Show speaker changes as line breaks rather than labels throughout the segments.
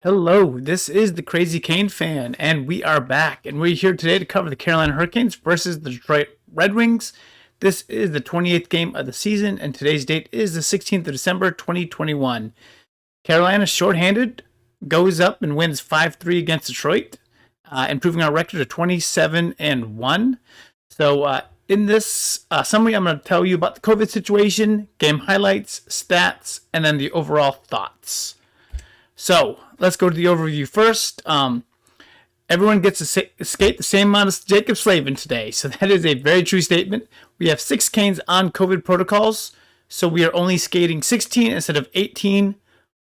Hello, this is the Crazy Kane fan, and we are back. And we're here today to cover the Carolina Hurricanes versus the Detroit Red Wings. This is the 28th game of the season, and today's date is the 16th of December, 2021. Carolina, shorthanded, goes up and wins 5-3 against Detroit, improving our record to 27-1. So, in this summary, I'm going to tell you about the COVID situation, game highlights, stats, and then the overall thoughts. So let's go to the overview first. Everyone gets to skate the same amount as Jacob Slavin today. So that is a very true statement. We have 6 Canes on COVID protocols. So we are only skating 16 instead of 18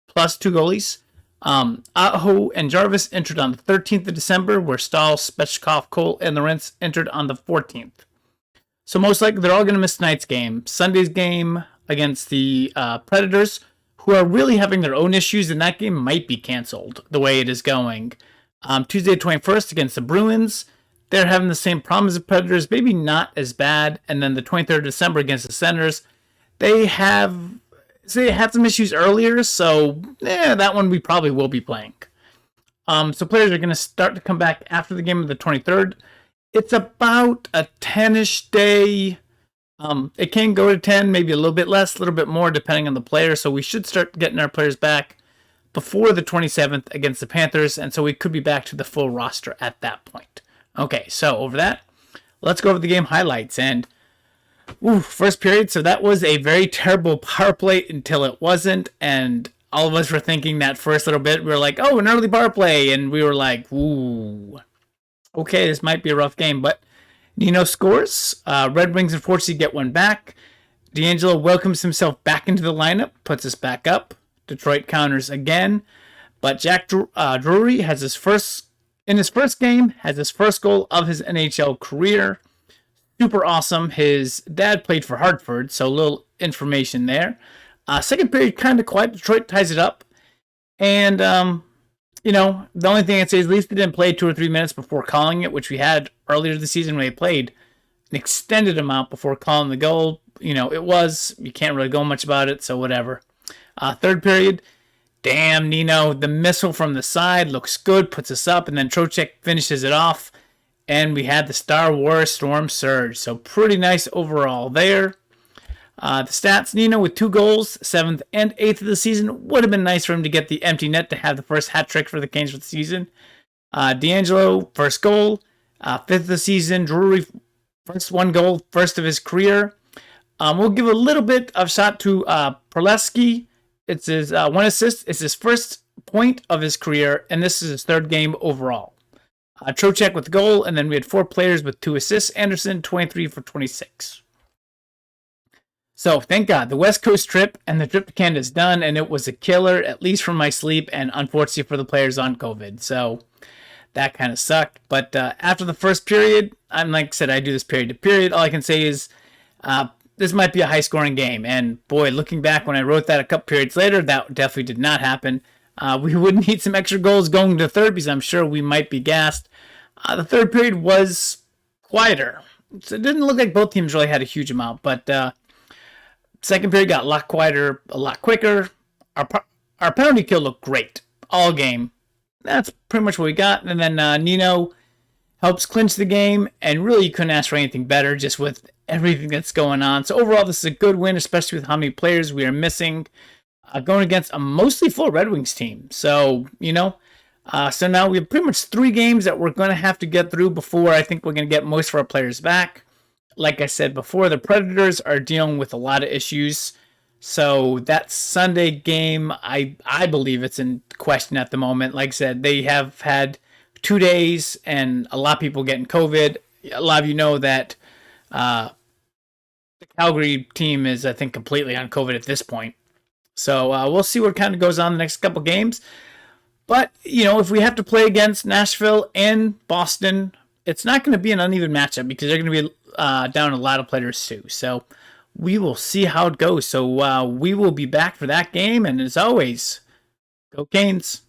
plus 2 goalies. Aho and Jarvis entered on the 13th of December, where Stahl, Spechkov, Cole, and Lorentz entered on the 14th. So most likely they're all going to miss tonight's game. Sunday's game against the Predators, who are really having their own issues, and that game might be canceled the way it is going. Tuesday 21st against the Bruins, they're having the same problems as the Predators, maybe not as bad. And then the 23rd of December against the Senators, they had some issues earlier, so that one we probably will be playing. So players are going to start to come back after the game of the 23rd. It's about a 10-ish day. It can go to 10, maybe a little bit less, a little bit more, depending on the player. So we should start getting our players back before the 27th against the Panthers. And so we could be back to the full roster at that point. Okay, so over that, let's go over the game highlights. And first period. So that was a very terrible power play until it wasn't. And all of us were thinking that first little bit, we were like, oh, an early power play. And we were like, ooh, okay, this might be a rough game. But Nino scores. Red Wings unfortunately get one back. D'Angelo welcomes himself back into the lineup, puts us back up. Detroit counters again, but Jack Drury has his first game, has his first goal of his NHL career. Super awesome. His dad played for Hartford, so a little information there. Second period kind of quiet. Detroit ties it up, and the only thing I'd say is at least they didn't play 2 or 3 minutes before calling it, which we had earlier this season when they played an extended amount before calling the goal. You can't really go much about it, so whatever. Third period, damn, Nino, the missile from the side looks good, puts us up, and then Trocheck finishes it off, and we had the Star Wars Storm Surge. So pretty nice overall there. The stats, Nino with 2 goals, 7th and 8th of the season. Would have been nice for him to get the empty net to have the first hat trick for the Canes for the season. D'Angelo, first goal, 5th of the season. Drury, first 1 goal, first of his career. We'll give a little bit of shot to Perleski. It's his 1 assist. It's his first point of his career, and this is his 3rd game overall. Trocheck with the goal, and then we had 4 players with 2 assists. Anderson, 23 for 26. So, thank God, the West Coast trip and the trip to Canada is done, and it was a killer, at least for my sleep, and unfortunately for the players on COVID. So, that kind of sucked. But after the first period, like I said, I do this period to period. All I can say is this might be a high-scoring game. And, boy, looking back when I wrote that a couple periods later, that definitely did not happen. We would need some extra goals going to third because I'm sure we might be gassed. The third period was quieter. So it didn't look like both teams really had a huge amount, but second period got a lot quieter, a lot quicker. Our penalty kill looked great all game. That's pretty much what we got. And then Nino helps clinch the game, and really you couldn't ask for anything better just with everything that's going on. So overall, this is a good win, especially with how many players we are missing going against a mostly full Red Wings team. So, so now we have pretty much 3 games that we're going to have to get through before I think we're going to get most of our players back. Like I said before, the Predators are dealing with a lot of issues. So that Sunday game, I believe it's in question at the moment. Like I said, they have had 2 days and a lot of people getting COVID. A lot of you know that the Calgary team is, I think, completely on COVID at this point. So we'll see what kind of goes on the next couple games. But, if we have to play against Nashville and Boston, it's not going to be an uneven matchup because they're going to be down a lot of players too. So we will see how it goes. So we will be back for that game. And as always, go Canes.